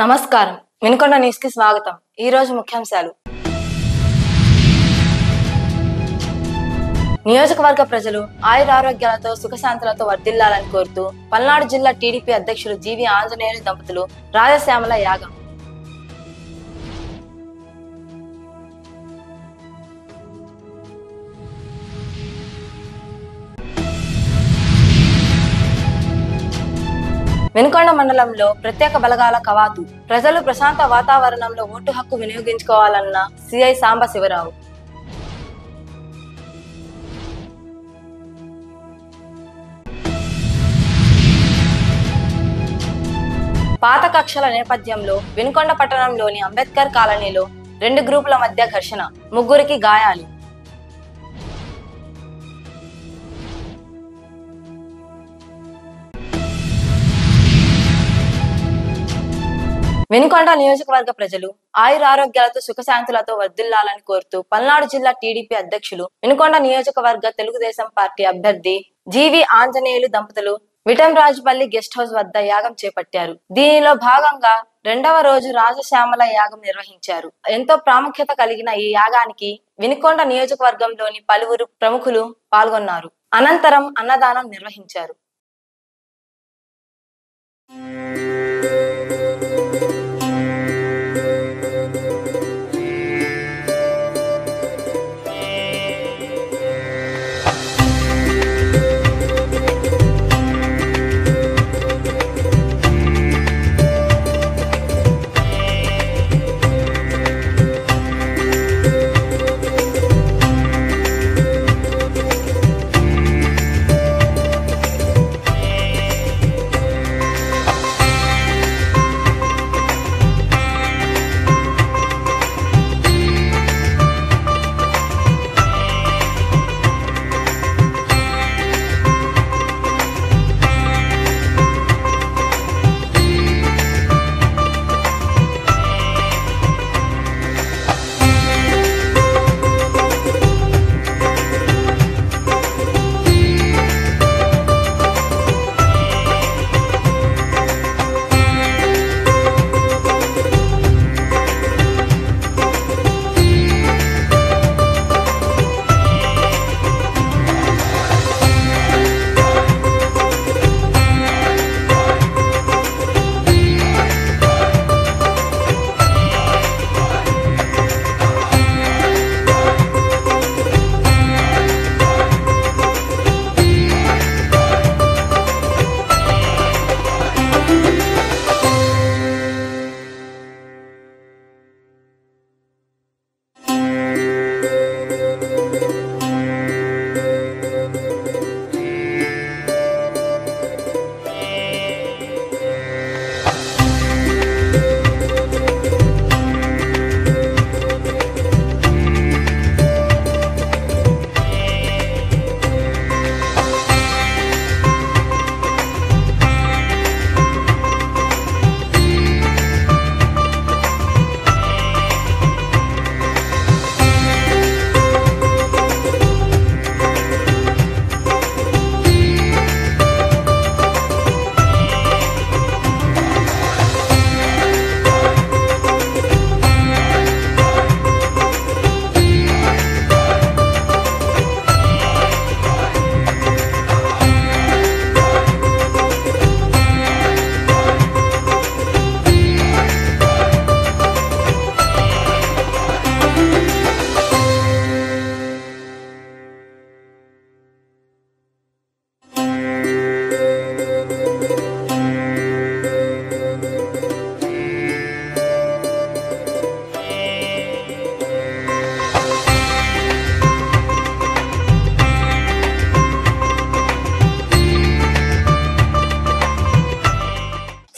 నమస్కారం. వినుకొండ న్యూస్ కి స్వాగతం. ఈ రోజు ముఖ్యాంశాలు. నియోజకవర్గ ప్రజలు ఆయురారోగ్యాలతో సుఖశాంతులతో వర్ధిల్లాలని కోరుతూ పల్నాడు జిల్లా టీడీపీ అధ్యక్షులు జీవి ఆంజనేయులు దంపతులు రాజశ్యామల యాగం. వినుకొండ మండలంలో ప్రత్యేక బలగాల కవాతు. ప్రజలు ప్రశాంత వాతావరణంలో ఓటు హక్కు వినియోగించుకోవాలన్న సిఐ సాంబశివరావు. పాత కక్షల నేపథ్యంలో వినుకొండ పట్టణంలోని అంబేద్కర్ కాలనీలో 2 గ్రూపుల మధ్య ఘర్షణ, 3 గాయాలు. వినుకొండ నియోజకవర్గ ప్రజలు ఆయురారోగ్యాలతో సుఖశాంతులతో వర్ధిల్లాలని కోరుతూ పల్నాడు జిల్లా టీడీపీ అధ్యక్షులు వినుకొండ నియోజకవర్గ తెలుగుదేశం పార్టీ అభ్యర్థి జీవి ఆంజనేయులు దంపతులు విటంరాజుపల్లి గెస్ట్ హౌస్ వద్ద యాగం చేపట్టారు. దీనిలో భాగంగా 2వ రోజు రాజశ్యామల యాగం నిర్వహించారు. ఎంతో ప్రాముఖ్యత కలిగిన ఈ యాగానికి వినుకొండ నియోజకవర్గంలోని పలువురు ప్రముఖులు పాల్గొన్నారు. అనంతరం అన్నదానం నిర్వహించారు.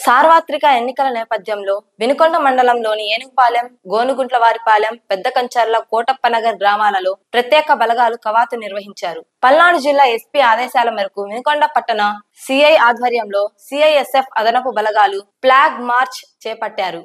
సార్వత్రిక ఎన్నికల నేపథ్యంలో వినుకొండ మండలంలోని ఏనుగుపాలెం, గోనుగుంట్లవారిపాలెం, పెద్ద కంచర్ల, కోటప్పనగర్ గ్రామాలలో ప్రత్యేక బలగాలు కవాతు నిర్వహించారు. పల్నాడు జిల్లా ఎస్పీ ఆదేశాల మేరకు వినుకొండ పట్టణ సిఐ ఆధ్వర్యంలో సిఐఎస్ఎఫ్ అదనపు బలగాలు ఫ్లాగ్ మార్చ్ చేపట్టారు.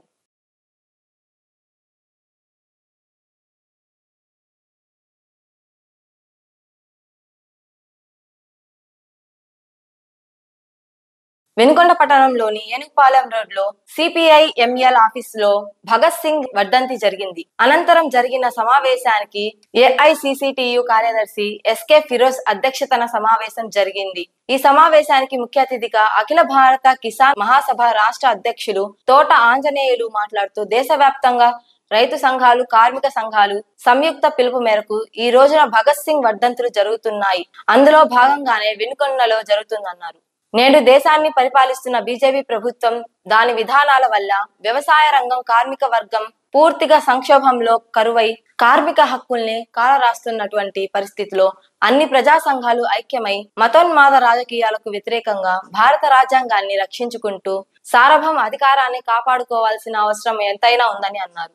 వెనుకొండ పట్టణంలోని ఏనుగుపాలెం రోడ్ లో సిపిఐ ఎంఎల్ ఆఫీస్ లో భగత్ సింగ్ వర్ధంతి జరిగింది. అనంతరం జరిగిన సమావేశానికి ఏఐసిసిటియు కార్యదర్శి ఎస్కే ఫిరోజ్ అధ్యక్షతన సమావేశం జరిగింది. ఈ సమావేశానికి ముఖ్య అతిథిగా అఖిల భారత కిసాన్ మహాసభ రాష్ట్ర అధ్యక్షులు తోట ఆంజనేయులు మాట్లాడుతూ దేశవ్యాప్తంగా రైతు సంఘాలు, కార్మిక సంఘాలు సంయుక్త పిలుపు మేరకు ఈ రోజున భగత్ సింగ్ వర్ధంతులు జరుగుతున్నాయి. అందులో భాగంగానే వెనుకొండలో జరుగుతుందన్నారు. నేడు దేశాన్ని పరిపాలిస్తున్న బీజేపీ ప్రభుత్వం దాని విధానాల వల్ల వ్యవసాయ రంగం, కార్మిక వర్గం పూర్తిగా సంక్షోభంలో కరువై కార్మిక హక్కుల్ని కాలరాస్తున్నటువంటి పరిస్థితిలో అన్ని ప్రజా సంఘాలు ఐక్యమై మతోన్మాద రాజకీయాలకు వ్యతిరేకంగా భారత రాజ్యాంగాన్ని రక్షించుకుంటూ సార్వభౌమ అధికారాన్ని కాపాడుకోవాల్సిన అవసరం ఎంతైనా ఉందని అన్నారు.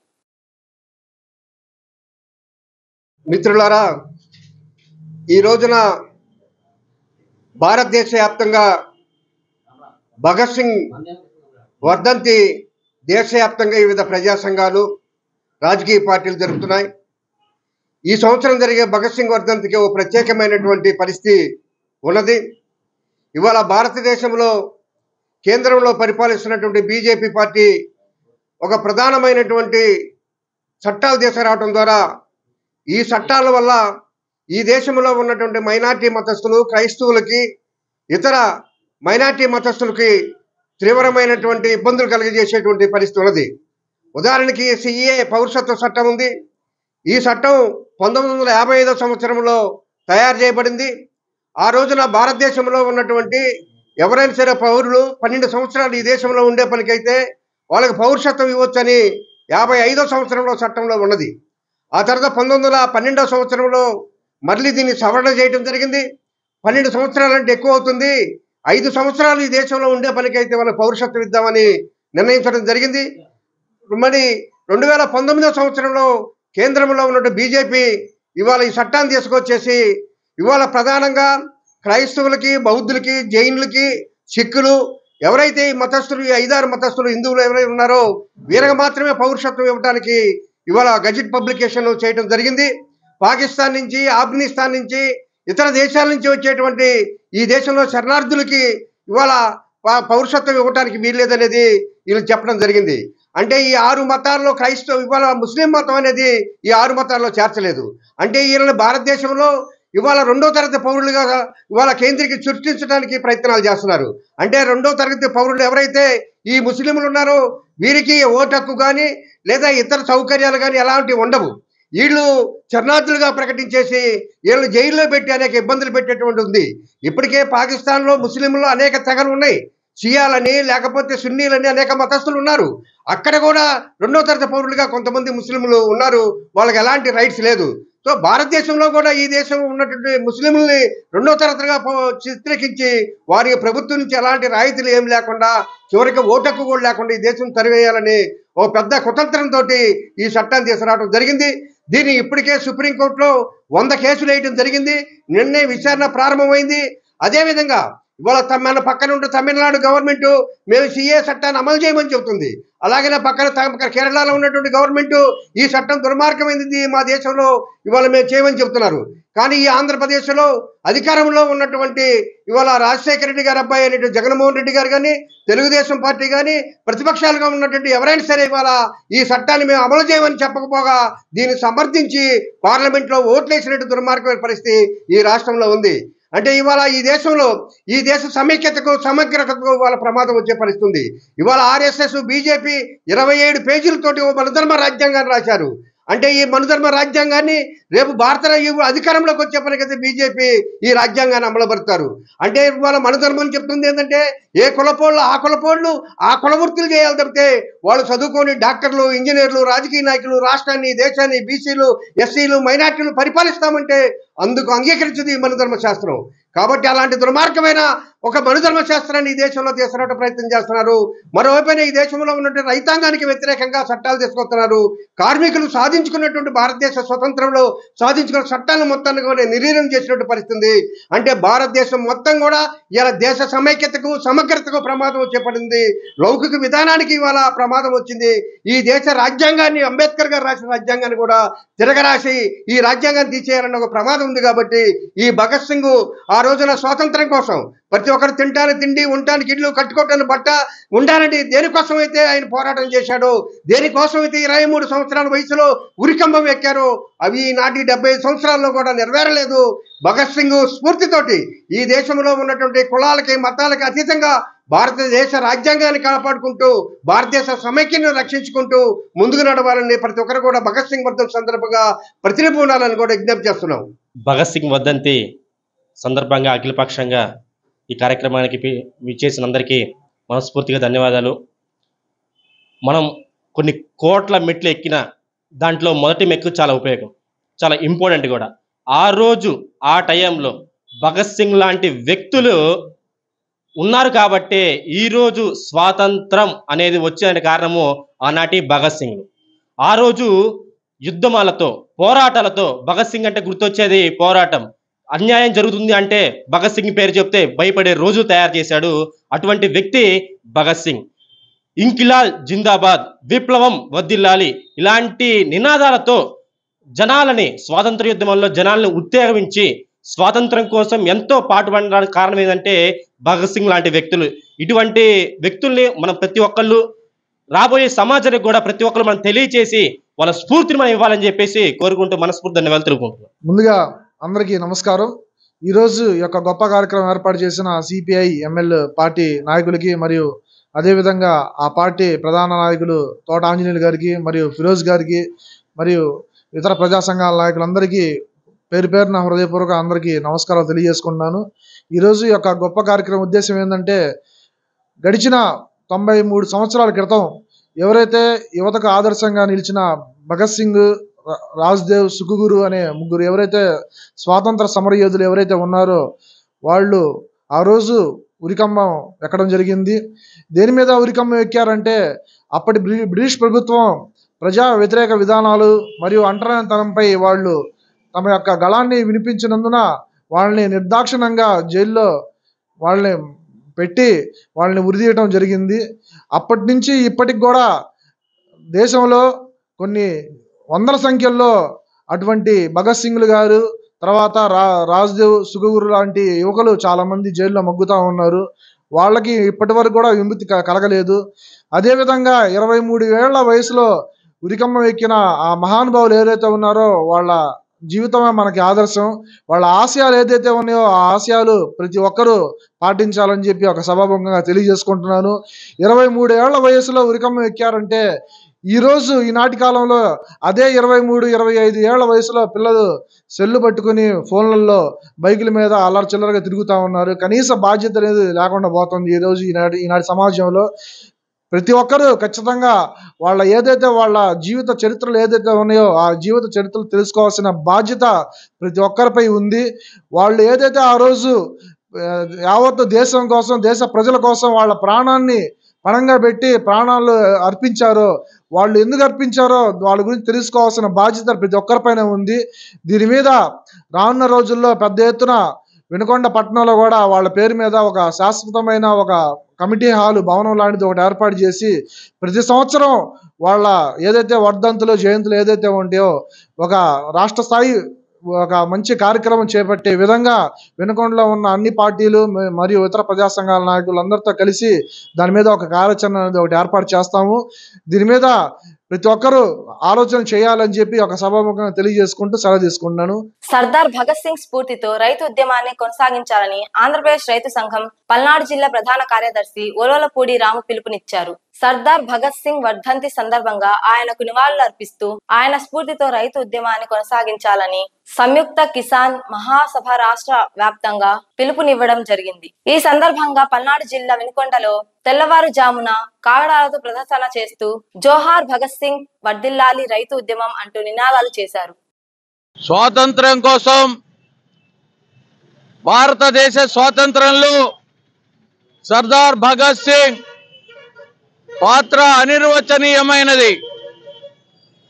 మిత్రులారా, ఈ రోజున భారతదేశ వ్యాప్తంగా భగత్ సింగ్ వర్ధంతి దేశవ్యాప్తంగా వివిధ ప్రజా సంఘాలు, రాజకీయ పార్టీలు జరుపుతున్నాయి. ఈ సంవత్సరం జరిగే భగత్ సింగ్ వర్ధంతికి ఓ ప్రత్యేకమైనటువంటి పరిస్థితి ఉన్నది. ఇవాళ భారతదేశంలో కేంద్రంలో పరిపాలిస్తున్నటువంటి బీజేపీ పార్టీ ఒక ప్రధానమైనటువంటి చట్టాలు తీసుకురావడం ద్వారా ఈ చట్టాల వల్ల ఈ దేశంలో ఉన్నటువంటి మైనార్టీ మతస్థులు, క్రైస్తవులకి, ఇతర మైనార్టీ మతస్థులకి తీవ్రమైనటువంటి ఇబ్బందులు కలిగజేసేటువంటి పరిస్థితి ఉన్నది. ఉదాహరణకి సిఏ పౌరసత్వ చట్టం ఉంది. ఈ చట్టం 1955 సంవత్సరంలో తయారు చేయబడింది. ఆ రోజున భారతదేశంలో ఉన్నటువంటి ఎవరైనా సరే పౌరులు 12 సంవత్సరాలు ఈ దేశంలో ఉండే పనికైతే వాళ్ళకి పౌరసత్వం ఇవ్వచ్చని 55 సంవత్సరంలో చట్టంలో ఉన్నది. ఆ తర్వాత 1912 సంవత్సరంలో మళ్ళీ దీన్ని సవరణ చేయడం జరిగింది. 12 సంవత్సరాలు అంటే ఎక్కువ అవుతుంది, 5 సంవత్సరాలు ఈ దేశంలో ఉండే పనికైతే వాళ్ళకి పౌరసత్వం ఇద్దామని నిర్ణయించడం జరిగింది. మరి 2019 సంవత్సరంలో కేంద్రంలో ఉన్నటువంటి బీజేపీ ఇవాళ ఈ చట్టాన్ని తీసుకొచ్చేసి ఇవాళ ప్రధానంగా క్రైస్తవులకి, బౌద్ధులకి, జైనులకి, సిక్కులు ఎవరైతే ఈ మతస్థులు, ఈ 5-6 మతస్థులు, హిందువులు ఎవరైతే ఉన్నారో వీరికి మాత్రమే పౌరసత్వం ఇవ్వడానికి ఇవాళ గజెట్ పబ్లికేషన్ చేయడం జరిగింది. పాకిస్తాన్ నుంచి, ఆఫ్ఘనిస్తాన్ నుంచి, ఇతర దేశాల నుంచి వచ్చేటువంటి ఈ దేశంలో శరణార్థులకి ఇవాళ పౌరసత్వం ఇవ్వడానికి వీల్లేదనేది వీళ్ళు చెప్పడం జరిగింది. అంటే ఈ 6 మతాల్లో ఇవాళ ముస్లిం మతం అనేది ఈ 6 మతాల్లో చేర్చలేదు. అంటే వీళ్ళని భారతదేశంలో ఇవాళ 2వ తరగతి పౌరులుగా ఇవాళ కేంద్రీకి సృష్టించడానికి ప్రయత్నాలు చేస్తున్నారు. అంటే 2వ తరగతి పౌరులు ఎవరైతే ఈ ముస్లింలు ఉన్నారో వీరికి ఓటు హక్కు కానీ లేదా ఇతర సౌకర్యాలు కానీ ఎలాంటివి ఉండవు. వీళ్ళు శరణార్థులుగా ప్రకటించేసి వీళ్ళు జైల్లో పెట్టి అనేక ఇబ్బందులు పెట్టేటువంటి ఉంది. ఇప్పటికే పాకిస్తాన్లో ముస్లింలు అనేక తెగలు ఉన్నాయి. షియాలని, లేకపోతే సున్నీలని అనేక మతస్థులు ఉన్నారు. అక్కడ కూడా 2వ తరగతి పౌరులుగా కొంతమంది ముస్లింలు ఉన్నారు. వాళ్ళకి ఎలాంటి రైట్స్ లేదు. సో భారతదేశంలో కూడా ఈ దేశం ఉన్నటువంటి ముస్లింలని 2వ తరగతిగా చిత్రీకరించి వారి ప్రభుత్వం నుంచి ఎలాంటి రాయితీలు ఏం లేకుండా, చివరికి ఓటు హక్కు కూడా లేకుండా ఈ దేశం తరివేయాలని ఓ పెద్ద కుతంత్రంతో ఈ చట్టాన్ని తీసుకురావడం జరిగింది. దీన్ని ఇప్పటికే సుప్రీంకోర్టులో 100 కేసులు వేయడం జరిగింది. నిన్నే విచారణ ప్రారంభమైంది. అదేవిధంగా ఇవాళ మన పక్కన ఉంటే తమిళనాడు గవర్నమెంట్ మేము సిఏ చట్టాన్ని అమలు చేయమని చెబుతుంది. అలాగే పక్కన కేరళలో ఉన్నటువంటి గవర్నమెంట్ ఈ చట్టం దుర్మార్గమైంది, మా దేశంలో ఇవాళ మేము చేయమని చెబుతున్నారు. కానీ ఈ ఆంధ్రప్రదేశ్లో అధికారంలో ఉన్నటువంటి ఇవాళ రాజశేఖర రెడ్డి గారి అబ్బాయి అనేటువంటి జగన్మోహన్ రెడ్డి గారు కానీ, తెలుగుదేశం పార్టీ కానీ, ప్రతిపక్షాలుగా ఉన్నటువంటి ఎవరైనా సరే ఇవాళ ఈ చట్టాన్ని మేము అమలు చేయమని చెప్పకపోగా దీన్ని సమర్థించి పార్లమెంట్లో ఓట్లేసినట్టు దుర్మార్గమైన పరిస్థితి ఈ రాష్ట్రంలో ఉంది. అంటే ఇవాళ ఈ దేశంలో ఈ దేశ సమైక్యతకు, సమగ్రతకు ఇవాళ ప్రమాదం వచ్చే పరిస్థితి ఉంది. ఇవాళ ఆర్ఎస్ఎస్, బీజేపీ 27 పేజీలతోటి ఓ మనధర్మ రాజ్యాంగాన్ని రాశారు. అంటే ఈ మనుధర్మ రాజ్యాంగాన్ని రేపు భారత అధికారంలోకి వచ్చే పనికైతే బీజేపీ ఈ రాజ్యాంగాన్ని అమలుపరుస్తారు. అంటే ఇవాళ మనుధర్మం చెప్తుంది ఏంటంటే ఏ కులపోళ్ళు ఆ కులపోళ్ళు ఆ కుల వృత్తులు చేయాలి తప్పితే వాళ్ళు చదువుకొని డాక్టర్లు, ఇంజనీర్లు, రాజకీయ నాయకులు, రాష్ట్రాన్ని, దేశాన్ని, బీసీలు, ఎస్సీలు, మైనార్టీలు పరిపాలిస్తామంటే అందుకు అంగీకరించదు ఈ మనుధర్మ శాస్త్రం. కాబట్టి అలాంటి దుర్మార్గమైన ఒక మనుధర్మ శాస్త్రాన్ని ఈ దేశంలో తీసుకురావడం ప్రయత్నం చేస్తున్నారు. మరోవైపున ఈ దేశంలో ఉన్నటువంటి రైతాంగానికి వ్యతిరేకంగా చట్టాలు తీసుకొస్తున్నారు. కార్మికులు సాధించుకున్నటువంటి భారతదేశ స్వతంత్రంలో సాధించుకున్న చట్టాలను మొత్తాన్ని కూడా నిర్వీర్యం చేసినట్టు పరిస్థితి. అంటే భారతదేశం మొత్తం కూడా ఇలా దేశ సమైక్యతకు, సమగ్రతకు ప్రమాదం వచ్చేపడింది. లౌకిక విధానానికి ఇవాళ ప్రమాదం వచ్చింది. ఈ దేశ రాజ్యాంగాన్ని, అంబేద్కర్ గారు రాసిన రాజ్యాంగాన్ని కూడా తిరగరాసి ఈ రాజ్యాంగాన్ని తీసేయాలన్న ఒక ప్రమాదం ఉంది. కాబట్టి ఈ భగత్ సింగ్ ఆ రోజున స్వాతంత్రం కోసం ప్రతి ఒక్కరు తినడానికి తిండి, ఉండటానికి ఇల్లు, కట్టుకోవటానికి బట్ట, ఉండాలని దేనికోసం అయితే ఆయన పోరాటం చేశాడో, దేనికోసం అయితే 23 సంవత్సరాల వయసులో ఉరికంబం ఎక్కారో అవి నాటి 75 సంవత్సరాల్లో కూడా నెరవేరలేదు. భగత్ సింగ్ స్ఫూర్తితోటి ఈ దేశంలో ఉన్నటువంటి కులాలకి, మతాలకి అతీతంగా భారతదేశ రాజ్యాంగాన్ని కాపాడుకుంటూ, భారతదేశ సమైక్యను రక్షించుకుంటూ ముందుకు నడవాలని ప్రతి ఒక్కరు కూడా భగత్ సింగ్ వర్ధంతి సందర్భంగా ప్రతినిపుణాలని కూడా విజ్ఞప్తి చేస్తున్నాం. భగత్ సింగ్ వర్ధంతి సందర్భంగా అఖిలపక్షంగా ఈ కార్యక్రమానికి విచ్చేసిన అందరికీ మనస్ఫూర్తిగా ధన్యవాదాలు. మనం కొన్ని కోట్ల మెట్లు ఎక్కిన దాంట్లో మొదటి మెక్కు చాలా ఉపయోగం, చాలా ఇంపార్టెంట్ కూడా. ఆ రోజు ఆ టైంలో భగత్ సింగ్ లాంటి వ్యక్తులు ఉన్నారు కాబట్టే ఈరోజు స్వాతంత్రం అనేది వచ్చే కారణము ఆనాటి భగత్ సింగ్. ఆ రోజు యుద్ధమాలతో, పోరాటాలతో, భగత్ సింగ్ అంటే గుర్తొచ్చేది పోరాటం. అన్యాయం జరుగుతుంది అంటే భగత్ సింగ్ పేరు చెప్తే భయపడే రోజు తయారు చేశాడు అటువంటి వ్యక్తి భగత్ సింగ్. ఇంకిలాల్ జిందాబాద్, విప్లవం వర్ధిల్లాలి ఇలాంటి నినాదాలతో జనాలని, స్వాతంత్ర యుద్ధంలో జనాలను ఉత్తేజించి స్వాతంత్రం కోసం ఎంతో పాటుపడడానికి కారణం ఏంటంటే భగత్ సింగ్ లాంటి వ్యక్తులు. ఇటువంటి వ్యక్తుల్ని మనం ప్రతి ఒక్కళ్ళు రాబోయే సమాజానికి కూడా ప్రతి ఒక్కరు మనం తెలియచేసి వాళ్ళ స్ఫూర్తిని మనం ఇవ్వాలని చెప్పేసి కోరుకుంటూ మనస్ఫూర్తి ధన్యవాదాలు తెలుపుకుంటున్నాం. ముందుగా అందరికీ నమస్కారం. ఈరోజు ఈ యొక్క గొప్ప కార్యక్రమం ఏర్పాటు చేసిన సిపిఐ ఎంఎల్ పార్టీ నాయకులకి, మరియు అదేవిధంగా ఆ పార్టీ ప్రధాన నాయకులు తోట ఆంజనేయులు గారికి, మరియు ఫిరోజ్ గారికి, మరియు ఇతర ప్రజా సంఘాల నాయకులందరికీ పేరు పేరున హృదయపూర్వక అందరికీ నమస్కారాలు తెలియజేసుకుంటున్నాను. ఈరోజు ఈ యొక్క గొప్ప కార్యక్రమం ఉద్దేశం ఏంటంటే, గడిచిన 93 సంవత్సరాల క్రితం ఎవరైతే యువతకు ఆదర్శంగా నిలిచిన భగత్ సింగ్, రాజ్దేవ్, సుఖగురు అనే ముగ్గురు ఎవరైతే స్వాతంత్ర సమరయోధులు ఎవరైతే ఉన్నారో వాళ్ళు ఆ రోజు ఉరికంబం ఎక్కడం జరిగింది. దేని మీద ఉరికంబం ఎక్కారంటే, అప్పటి బ్రిటిష్ ప్రభుత్వం ప్రజా వ్యతిరేక విధానాలు మరియు అంటరానితనంపై వాళ్ళు తమ యొక్క గళాన్ని వినిపించినందున వాళ్ళని నిర్దాక్షిణ్యంగా జైల్లో వాళ్ళని పెట్టి వాళ్ళని ఉరిదీయటం జరిగింది. అప్పటి నుంచి ఇప్పటికి కూడా దేశంలో కొన్ని వందల సంఖ్యల్లో అటువంటి భగత్ సింగ్లు గారు, తర్వాత రాజ్దేవ్, సుఖగురు లాంటి యువకులు చాలామంది జైల్లో మగ్గుతూ ఉన్నారు. వాళ్ళకి ఇప్పటి వరకు కూడా విముక్తి కలగలేదు. అదేవిధంగా 23 ఏళ్ల వయసులో ఉరికంబం ఎక్కిన ఆ మహానుభావులు ఏదైతే ఉన్నారో వాళ్ళ జీవితమే మనకి ఆదర్శం. వాళ్ళ ఆశయాలు ఏదైతే ఉన్నాయో ఆ ఆశయాలు ప్రతి ఒక్కరూ పాటించాలని చెప్పి ఒక సభాముఖంగా తెలియజేసుకుంటున్నాను. 23 ఏళ్ల వయసులో ఉరికంబం ఎక్కారంటే ఈరోజు ఈనాటి కాలంలో అదే 23, 25 ఏళ్ల వయసులో పిల్లలు సెల్లు పట్టుకుని ఫోన్లలో, బైకుల మీద అల్లరి చిల్లరగా తిరుగుతూ ఉన్నారు. కనీస బాధ్యత అనేది లేకుండా పోతుంది ఈరోజు ఈనాటి సమాజంలో. ప్రతి ఒక్కరూ ఖచ్చితంగా వాళ్ళ జీవిత చరిత్రలు ఏదైతే ఉన్నాయో ఆ జీవిత చరిత్రలు తెలుసుకోవాల్సిన బాధ్యత ప్రతి ఒక్కరిపై ఉంది. వాళ్ళు ఏదైతే ఆ రోజు యావత్తు దేశం కోసం, దేశ ప్రజల కోసం వాళ్ళ ప్రాణాన్ని పణంగా పెట్టి ప్రాణాలు అర్పించారో, వాళ్ళు ఎందుకు అర్పించారో వాళ్ళ గురించి తెలుసుకోవాల్సిన బాధ్యత ప్రతి ఒక్కరిపైన ఉంది. దీని మీద రానున్న రోజుల్లో పెద్ద ఎత్తున వినుకొండ పట్టణంలో కూడా వాళ్ళ పేరు మీద ఒక శాశ్వతమైన ఒక కమిటీ హాలు, భవనం లాంటిది ఒకటి ఏర్పాటు చేసి ప్రతి సంవత్సరం వాళ్ళ ఏదైతే వర్ధంతులు, జయంతులు ఏదైతే ఉంటాయో ఒక రాష్ట్ర స్థాయి ఒక మంచి కార్యక్రమం చేపట్టే విధంగా వినుకొండలో ఉన్న అన్ని పార్టీలు మరియు ఇతర ప్రజా సంఘాల నాయకులందరితో కలిసి దాని మీద ఒక కార్యాచరణ అనేది ఒకటి ఏర్పాటు చేస్తాము. దీని మీద ప్రతి ఒక్కరూ ఆలోచన చేయాలని చెప్పి ఒక సభాముఖంగా తెలియజేసుకుంటూ సెలవు తీసుకుంటున్నాను. సర్దార్ భగత్ సింగ్ స్ఫూర్తితో రైతు ఉద్యమాన్ని కొనసాగించాలని ఆంధ్రప్రదేశ్ రైతు సంఘం పల్నాడు జిల్లా ప్రధాన కార్యదర్శి ఓలవలపూడి రాము పిలుపునిచ్చారు. సర్దార్ భగత్ సింగ్ వర్ధంతి సందర్భంగా ఆయనకు నివాళులు అర్పిస్తూ ఆయన స్ఫూర్తితో రైతు ఉద్యమాన్ని కొనసాగించాలని సంయుక్త కిసాన్ మహాసభ రాష్ట్ర వ్యాప్తంగా పిలుపునివ్వడం జరిగింది. ఈ సందర్భంగా పల్నాడు జిల్లా వినుకొండలో తెల్లవారుజామున కాగడాలతో ప్రదర్శన చేస్తూ జోహార్ భగత్ సింగ్ వర్ధిల్లాలి రైతు ఉద్యమం అంటూ నినాదాలు చేశారు. స్వాతంత్ర్యం కోసం, భారతదేశ స్వాతంత్రంలో సర్దార్ భగత్ సింగ్ పాత్ర అనిర్వచనీయమైనది.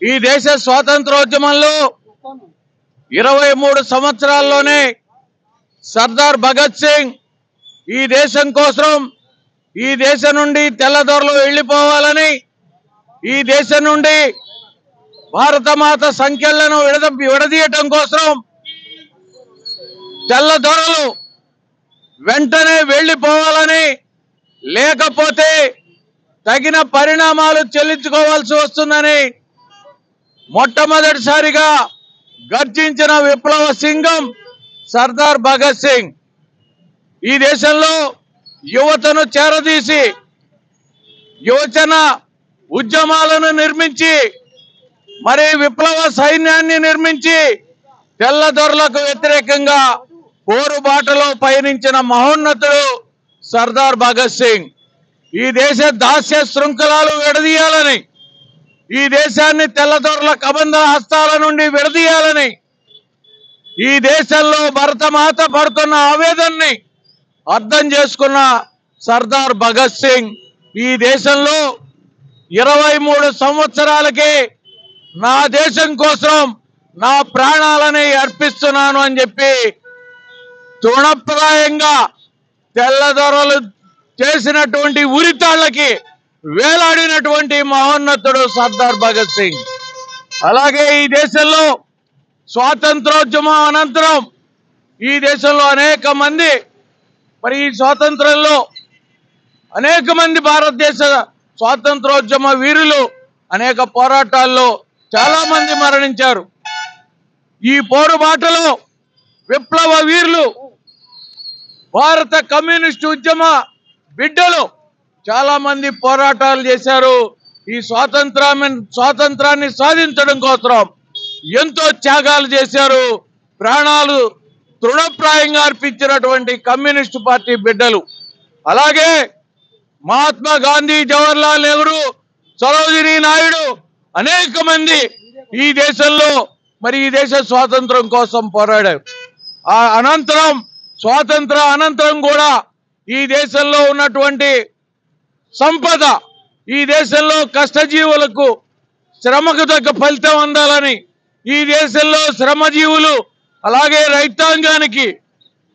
ఈ దేశ స్వాతంత్రోద్యమంలో 23 సంవత్సరాల్లోనే సర్దార్ భగత్ సింగ్ ఈ దేశం కోసం, ఈ దేశం నుండి తెల్లదొరలు వెళ్ళిపోవాలని, ఈ దేశం నుండి భారతమాత సంఖ్యలను విడదీయటం కోసం తెల్లదొరలు వెంటనే వెళ్ళిపోవాలని, లేకపోతే తగిన పరిణామాలు చెల్లించుకోవాల్సి వస్తుందని మొట్టమొదటిసారిగా గర్జించిన విప్లవ సింగం సర్దార్ భగత్ సింగ్ ఈ దేశంలో యువతను చేరదీసి యువజన ఉద్యమాలను నిర్మించి మరి విప్లవ సైన్యాన్ని నిర్మించి తెల్లదొరలకు వ్యతిరేకంగా పోరుబాటలో పయనించిన మహోన్నతుడు సర్దార్ భగత్ సింగ్. ఈ దేశ దాస్య శృంఖలాలు విడదీయాలని, ఈ దేశాన్ని తెల్లదొరల కబంధ హస్తాల నుండి విడదీయాలని, ఈ దేశంలో భరతమాత పడుతున్న ఆవేదనని అర్థం చేసుకున్న సర్దార్ భగత్ సింగ్ ఈ దేశంలో 23 సంవత్సరాలకే నా దేశం కోసం నా ప్రాణాలని అర్పిస్తున్నాను అని చెప్పి తృణప్రాయంగా తెల్లదొరలు చేసినటువంటి ఉరితాళ్లకి వేలాడినటువంటి మహోన్నతుడు సర్దార్ భగత్ సింగ్. అలాగే ఈ దేశంలో స్వాతంత్రోద్యమం అనంతరం ఈ దేశంలో అనేక మంది మరి ఈ స్వాతంత్రంలో అనేక మంది భారతదేశ స్వాతంత్రోద్యమ వీరులు అనేక పోరాటాల్లో చాలా మంది మరణించారు. ఈ పోరుబాటలో విప్లవ వీరులు, భారత కమ్యూనిస్టు ఉద్యమ బిడ్డలు చాలా మంది పోరాటాలు చేశారు. ఈ స్వాతంత్రాన్ని సాధించడం కోసం ఎంతో త్యాగాలు చేశారు. ప్రాణాలు తృణప్రాయంగా అర్పించినటువంటి కమ్యూనిస్టు పార్టీ బిడ్డలు. అలాగే మహాత్మా గాంధీ, జవహర్లాల్ నెహ్రూ, సరోజినీ నాయుడు అనేక మంది ఈ దేశంలో మరి ఈ దేశ స్వాతంత్రం కోసం పోరాడారు. ఆ అనంతరం స్వాతంత్ర అనంతరం కూడా ఈ దేశంలో ఉన్నటువంటి సంపద, ఈ దేశంలో కష్టజీవులకు శ్రమకు తగ్గ ఫలితం అందాలని, ఈ దేశంలో శ్రమజీవులు అలాగే రైతాంగానికి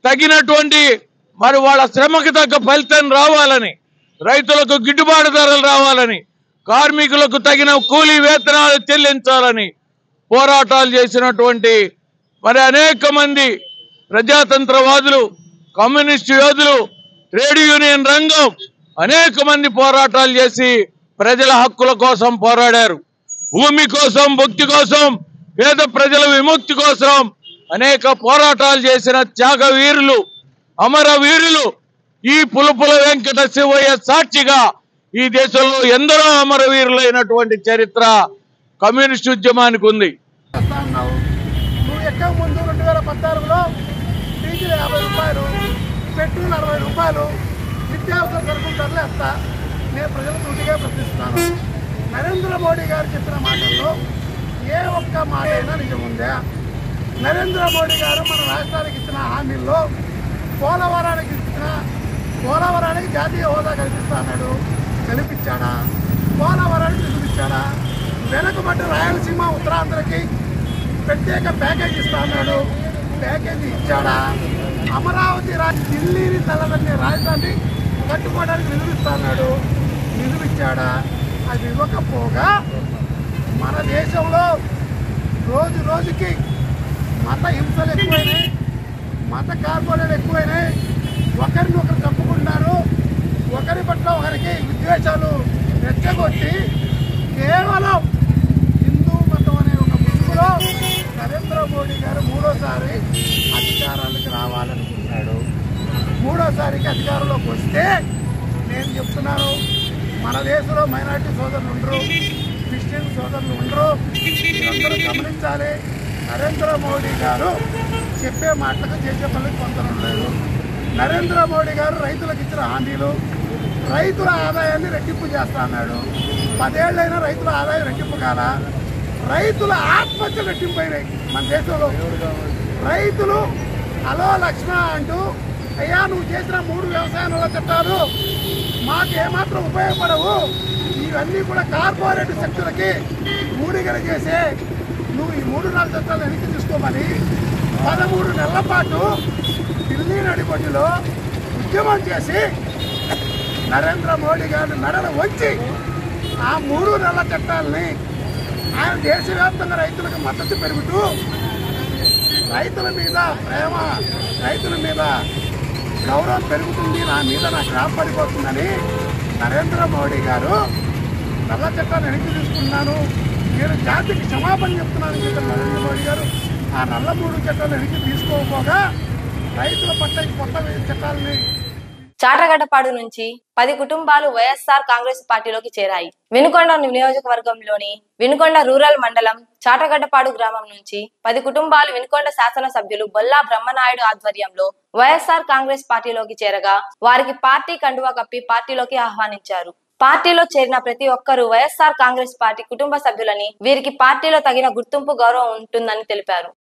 తగినటువంటి మరి వాళ్ళ శ్రమకు తగ్గ ఫలితం రావాలని, రైతులకు గిట్టుబాటు ధరలు రావాలని, కార్మికులకు తగిన కూలీ వేతనాలు చెల్లించాలని పోరాటాలు చేసినటువంటి మరి అనేక మంది ప్రజాతంత్రవాదులు, కమ్యూనిస్టు యోధులు, ట్రేడ్ యూనియన్ రంగం అనేక మంది పోరాటాలు చేసి ప్రజల హక్కుల కోసం పోరాడారు. భూమి కోసం, భక్తి కోసం, పేద ప్రజల విముక్తి కోసం అనేక పోరాటాలు చేసిన త్యాగ వీరులు, అమర వీరులు ఈ పులపుల వెంకట శివయ్య సాక్షిగా ఈ దేశంలో ఎందరో అమరవీరులైనటువంటి చరిత్ర కమ్యూనిస్టు ఉద్యమానికి ఉంది. నువ్వు ఎక్క ముందు 2014లో డీజిల్ 50 రూపాయలు, పెట్రోల్ 60 రూపాయలు, నిత్యావసర సరుకులు ధరలు వేస్తా. నేను ప్రజలు సూటిగా ప్రశ్నిస్తున్నాను. నరేంద్ర మోడీ గారు చెప్పిన మాటల్లో ఏ ఒక్క మాట అయినా నిజముందా? నరేంద్ర మోడీ గారు మన రాష్ట్రానికి ఇచ్చిన హామీల్లో పోలవరానికి జాతీయ హోదా కల్పిస్తా అన్నాడు. కల్పించాడా? పోలవరానికి నిధులిచ్చాడా? వెనుకబడ్డ రాయలసీమ, ఉత్తరాంధ్రకి ప్రత్యేక ప్యాకేజ్ ఇస్తా అన్నాడు. ప్యాకేజీ ఇచ్చాడా? అమరావతి ఢిల్లీని తలదన్నే రాజధాని కట్టుకోవడానికి నిధులిస్తా అన్నాడు. నిధులిచ్చాడా? అది ఇవ్వకపోగా మన దేశంలో రోజు రోజుకి మత హింసలు ఎక్కువైనాయి, మత కార్పొరేట్లు ఎక్కువైనాయి, ఒకరిని ఒకరు చంపుకుంటున్నారు, ఒకరి పట్ల ఒకరికి విద్వేషాలు రెచ్చగొట్టి కేవలం హిందూ మతం అనే ఒక ముసుగులో నరేంద్ర మోడీ గారు మూడోసారి అధికారానికి రావాలనుకుంటున్నాడు. మూడోసారికి అధికారంలోకి వస్తే నేను చెప్తున్నాను, మన దేశంలో మైనారిటీ సోదరులు ఉండరు, క్రిస్టియన్ సోదరులు ఉండరు. మీరందరూ గమనించాలి. నరేంద్ర మోడీ గారు చెప్పే మాటలకు చేసే పనులకు పొందడం లేదు. నరేంద్ర మోడీ గారు రైతులకు ఇచ్చిన హామీలు, రైతుల ఆదాయాన్ని రెట్టింపు చేస్తా అన్నాడు. 10 ఏళ్ళైనా రైతుల ఆదాయం రెట్టింపు కాదా? రైతుల ఆత్మహత్యలు రెట్టింపు అయినాయి మన దేశంలో. రైతులు హలో లక్ష్మణ అంటూ, అయ్యా నువ్వు చేసిన 3 వ్యవసాయ నల్ల చట్టాలు మాకు ఏమాత్రం ఉపయోగపడవు, ఇవన్నీ కూడా కార్పొరేట్ శక్తులకి ఊడిగడ చేసే, నువ్వు ఈ 3 నల్ల చట్టాలు వెనక్కి తీసుకోమని 13 నెలల పాటు ఢిల్లీ నడిబొడ్డులో ఉద్యమం చేసి నరేంద్ర మోడీ గారిని మెడలు వంచి ఆ 3 నెలల చట్టాలని ఆయన దేశవ్యాప్తంగా రైతులకు మద్దతు పెరుగుతూ రైతుల మీద ప్రేమ, రైతుల మీద గౌరవం పెరుగుతుంది, నా మీద నా క్రాప్ పడిపోతుందని నరేంద్ర మోడీ గారు నల్ల చట్టాన్ని వెనక్కి తీసుకున్నాను, నేను జాతికి క్షమాపణ చెప్తున్నాను చెప్పిన నరేంద్ర మోడీ గారు ఆ నల్ల 3 చట్టాలు వెనక్కి తీసుకోకపోగా రైతుల పట్ల కొత్త చట్టాలని చాటగడ్డపాడు నుంచి 10 కుటుంబాలు వైఎస్ఆర్ కాంగ్రెస్ పార్టీలోకి చేరాయి. వినుకొండ నియోజకవర్గంలోని వినుకొండ రూరల్ మండలం చాటగడ్డపాడు గ్రామం నుంచి 10 కుటుంబాలు వినుకొండ శాసనసభ్యులు బొల్లా బ్రహ్మనాయుడు ఆధ్వర్యంలో వైఎస్ఆర్ కాంగ్రెస్ పార్టీలోకి చేరగా వారికి పార్టీ కండువా కప్పి పార్టీలోకి ఆహ్వానించారు. పార్టీలో చేరిన ప్రతి ఒక్కరూ వైఎస్ఆర్ కాంగ్రెస్ పార్టీ కుటుంబ సభ్యులని, వీరికి పార్టీలో తగిన గుర్తింపు గౌరవం ఉంటుందని తెలిపారు.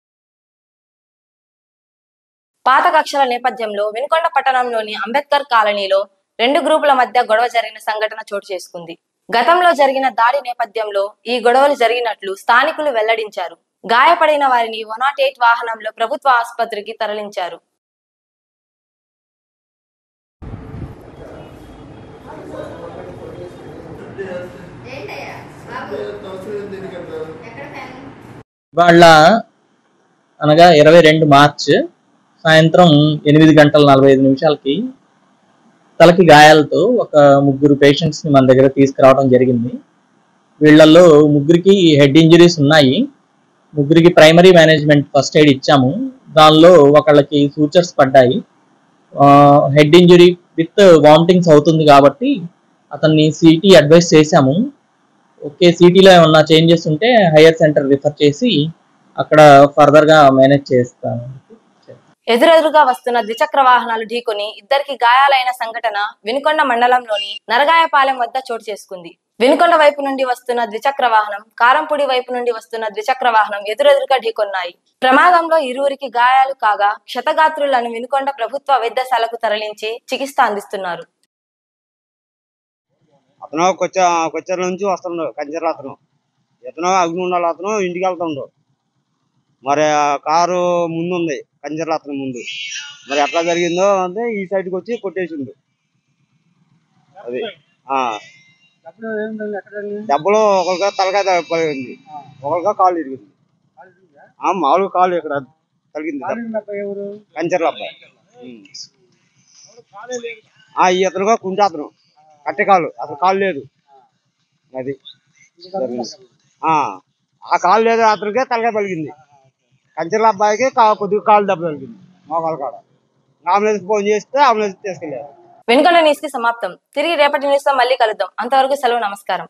పాత కక్షల నేపథ్యంలో వినుకొండ పట్టణంలోని అంబేద్కర్ కాలనీలో 2 గ్రూపుల మధ్య గొడవ జరిగిన సంఘటన చోటు చేసుకుంది. గతంలో జరిగిన దాడి నేపథ్యంలో ఈ గొడవలు జరిగినట్లు స్థానికులు వెల్లడించారు. గాయపడిన వారిని 108 వాహనంలో ప్రభుత్వ ఆసుపత్రికి తరలించారు. వాళ్ళ అనగా 22 మార్చి సాయంత్రం 8:45 తలకి గాయాలతో ఒక 3 పేషెంట్స్ ని మన దగ్గర తీసుకురావడం జరిగింది. వీళ్ళల్లో 3కి హెడ్ ఇంజరీస్ ఉన్నాయి. 3కి ప్రైమరీ మేనేజ్మెంట్ ఫస్ట్ ఎయిడ్ ఇచ్చాము. దానిలో ఒకళ్ళకి సూచర్స్ పడ్డాయి. హెడ్ ఇంజరీ విత్ వామిటింగ్స్ అవుతుంది కాబట్టి అతన్ని సిటీ అడ్వైస్ చేశాము. ఓకే, సిటీలో ఏమన్నా చేంజెస్ ఉంటే హైయర్ సెంటర్ రిఫర్ చేసి అక్కడ ఫర్దర్ గా మేనేజ్ చేస్తాను. ఎదురెదురుగా వస్తున్న ద్విచక్ర వాహనాలు ఢీకొని 2కి గాయాలైన సంఘటన వినుకొండ మండలంలోని నరగాయపాలెం వద్ద చోటు చేసుకుంది. వినుకొండ వైపు నుండి వస్తున్న ద్విచక్ర వాహనం, కారంపూడి వైపు నుండి వస్తున్న ద్విచక్ర వాహనం ఎదురెదురుగా ఢీకొన్నాయి. ప్రమాదంలో ఇరువురికి గాయాలు కాగా క్షతగాత్రులను వినుకొండ ప్రభుత్వ వైద్యశాలకు తరలించి చికిత్స అందిస్తున్నారు. అతను కొచ్చర్ నుంచి వస్తుండు, కంచెర అతను ఇతను అగ్నిగుండాలి, అతను ఇంటికి వెళ్తుండు. మరి కారు ముందుంది, కంచెర అతను ముందు. మరి ఎట్లా జరిగిందో అంటే ఈ సైడ్కి వచ్చి కొట్టేసిండు. అది దెబ్బలు ఒకరిగా తలకాయ పలిగింది, ఒకరిగా కాళ్ళు ఇరిగింది. మామూలుగా కాళ్ళు ఇక్కడ తగిలింది. కంచెర్ల అబ్బాయి ఇతనుగా కుంట, అతను కట్టెకాలు, అసలు కాలు లేదు. అది ఆ కాలు లేదు, అతనికే తలకాయ పలిగింది. కంచెర్ల అబ్బాయికి కొద్దిగా కాలు దెబ్బ తగిలింది మోకాలు కాడ. అంబులెన్స్ ఫోన్ చేస్తే అంబులెన్స్ తీసుకెళ్ళారు. వినుకొండ న్యూస్ కి సమాప్తం. తిరిగి రేపటి న్యూస్ లో మళ్ళీ కలుద్దాం. అంతవరకు సెలవు, నమస్కారం.